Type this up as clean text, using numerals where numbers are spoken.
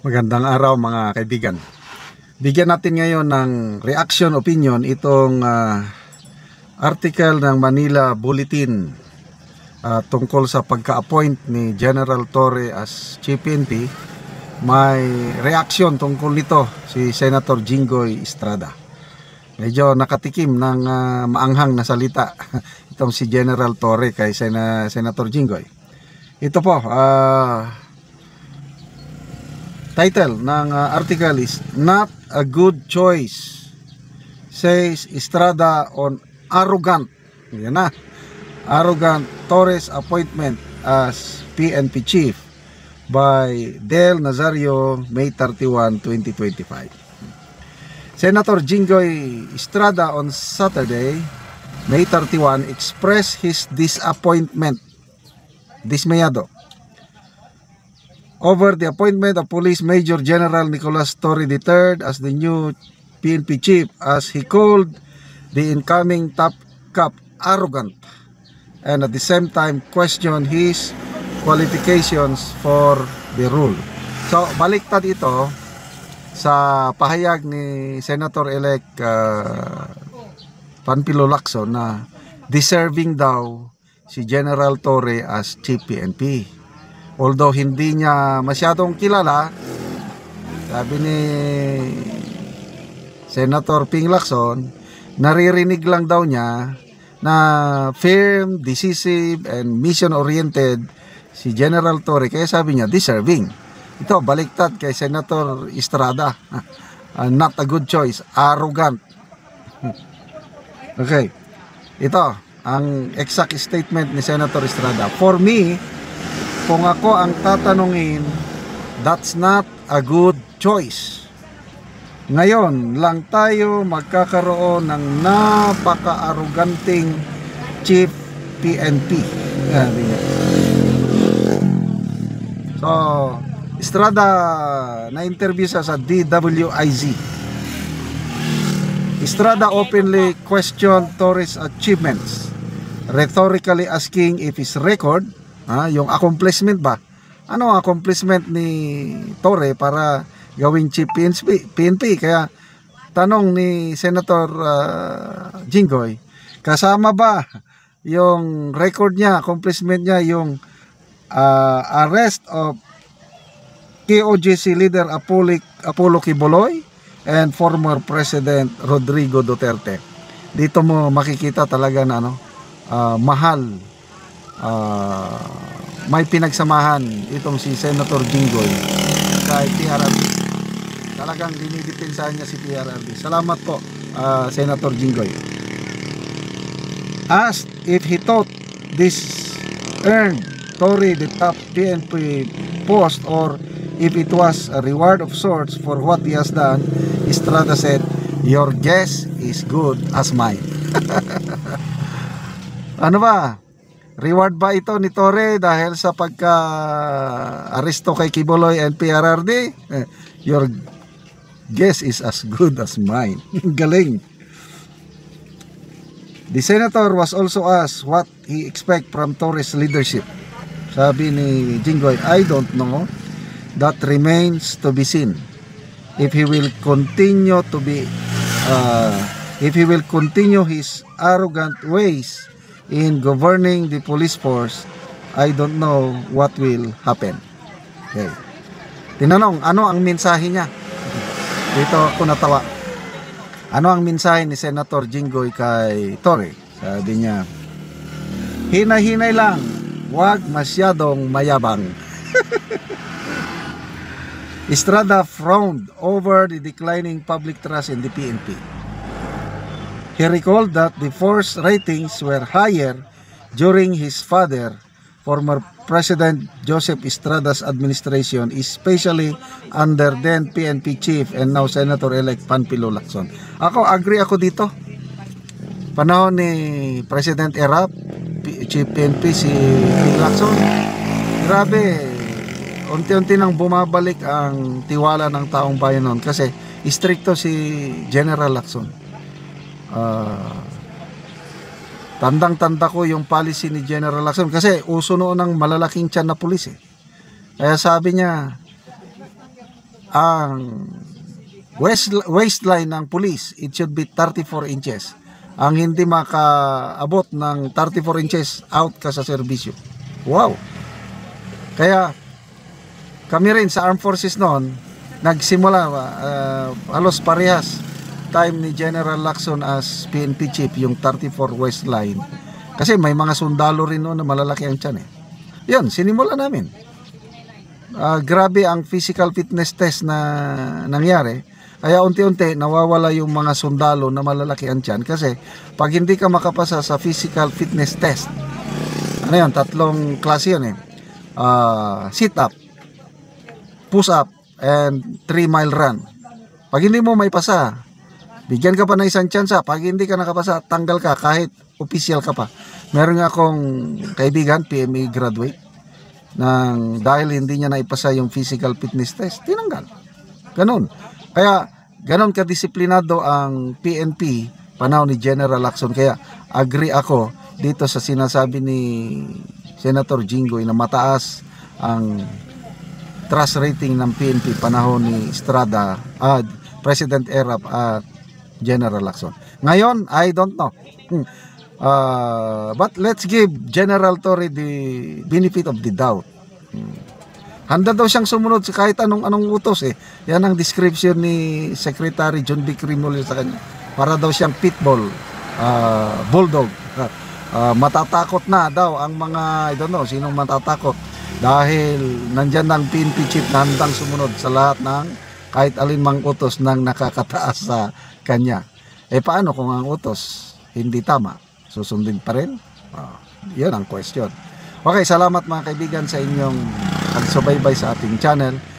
Magandang araw mga kaibigan. Bigyan natin ngayon ng reaction opinion itong article ng Manila Bulletin tungkol sa pagka-appoint ni General Torre as Chief PNP. May reaction tungkol nito si Senator Jinggoy Estrada. Medyo nakatikim ng maanghang na salita itong si General Torre kay Senator Jinggoy. Ito po, title ng article is "Not a Good Choice," says Estrada on arrogant, yan na, arrogant Torres appointment as PNP chief by Del Nazario, May 31, 2025. Senator Jinggoy Estrada on Saturday, May 31, expressed his disappointment, dismayado, over the appointment of Police Major General Nicolas Torre III as the new PNP chief, as he called the incoming top cop arrogant and at the same time questioned his qualifications for the role. So baliktad ito sa pahayag ni Senator-elect Panfilo Lacson na deserving daw si General Torre as Chief PNP. Although hindi niya masyadong kilala, sabi ni Senator Ping Lacson, naririnig lang daw niya na firm, decisive, and mission-oriented si General Torre. Kaya sabi niya, deserving. Ito, baliktad kay Senator Estrada. Not a good choice. Arrogant. Okay. Ito, ang exact statement ni Senator Estrada. For me, kung ako ang tatanungin, that's not a good choice. Ngayon lang tayo magkakaroon ng napaka-arroganting Chief PNP. So, Estrada na-interview sa DWIZ. Estrada openly questioned Torres' achievements, rhetorically asking if his record, yung accomplishment ba? Ano ang accomplishment ni Torre para gawing Chief PNP? Kaya tanong ni Senator Jinggoy, kasama ba yung record niya, accomplishment niya, yung arrest of KOJC leader Apollo Quiboloy and former President Rodrigo Duterte? Dito mo makikita talaga na mahal, may pinagsamahan itong si Senator Jinggoy kay PRRD. Talagang dinidepensahan niya si PRRD. Salamat po, Senator Jinggoy. Asked if he thought this earned Torre the top PNP post or if it was a reward of sorts for what he has done, Estrada said, "Your guess is good as mine." Ano ba? Reward ba ito ni Torre dahil sa pagka-aresto kay Quiboloy and PRRD? Your guess is as good as mine. Galing. The senator was also asked what he expect from Torre's leadership. Sabi ni Jinggoy, "I don't know. That remains to be seen. If he will continue to be, if he will continue his arrogant ways in governing the police force, I don't know what will happen." Okay. Tinanong, ano ang mensahe niya? Dito ako natawa. Ano ang mensahe ni Senator Jinggoy kay Torre? Sabi niya, "Hinay-hinay lang, wag masyadong mayabang." Estrada frowned over the declining public trust in the PNP. He recalled that the force ratings were higher during his father, former President Joseph Estrada's administration, especially under then PNP chief and now Senator-elect Panfilo Lacson. Ako, agree ako dito. Panahon ni President Erap, Chief PNP si Ping Lacson, grabe, unti-unti nang bumabalik ang tiwala ng taong bayan noon kasi istrikto si General Lacson. Tandang-tanda ko yung policy ni General Lacson kasi uso noon ng malalaking tiyan na pulis eh. Kaya sabi niya, ang waistline ng police, it should be 34 inches. Ang hindi makaabot ng 34 inches, out ka sa serbisyo. Wow! Kaya kami rin sa Armed Forces noon, nagsimula halos parehas time ni General Lacson as PNP chief, yung 34 waistline. Kasi may mga sundalo rin noon na malalaki ang tiyan eh. Yun, sinimula namin. Grabe ang physical fitness test na nangyari. Kaya unti-unti nawawala yung mga sundalo na malalaki ang tiyan. Kasi pag hindi ka makapasa sa physical fitness test, ano yun, 3 klase yun eh. Sit up, push up, and 3-mile run. Pag hindi mo may pasa, bigyan ka pa ng isang tsansa. Pag hindi ka nakapasa, tanggal ka kahit official ka pa. Meron nga akong kaibigan, PMA graduate, nang dahil hindi niya naipasa yung physical fitness test, tinanggal. Ganun. Kaya ganun kadisiplinado ang PNP panahon ni General Lacson. Kaya agree ako dito sa sinasabi ni Senator Jinggoy na mataas ang trust rating ng PNP panahon ni Estrada, President Erap at General Lacson. Ngayon, I don't know. But let's give General Torre the benefit of the doubt. Handa daw siyang sumunod sa kahit anong utos eh. Yan ang description ni Secretary John B. Crimoles sa kanya. Para daw siyang pitbull, bulldog. Matatakot na daw ang mga, I don't know, sinong matatakot. Dahil nandyan ng PNP chief na handang sumunod sa lahat ng kahit alinmang utos ng nakakataas sa kanya. Eh paano kung ang utos hindi tama? Susundin pa rin? Yun ang question. Okay, salamat mga kaibigan sa inyong pagsubaybay sa ating channel.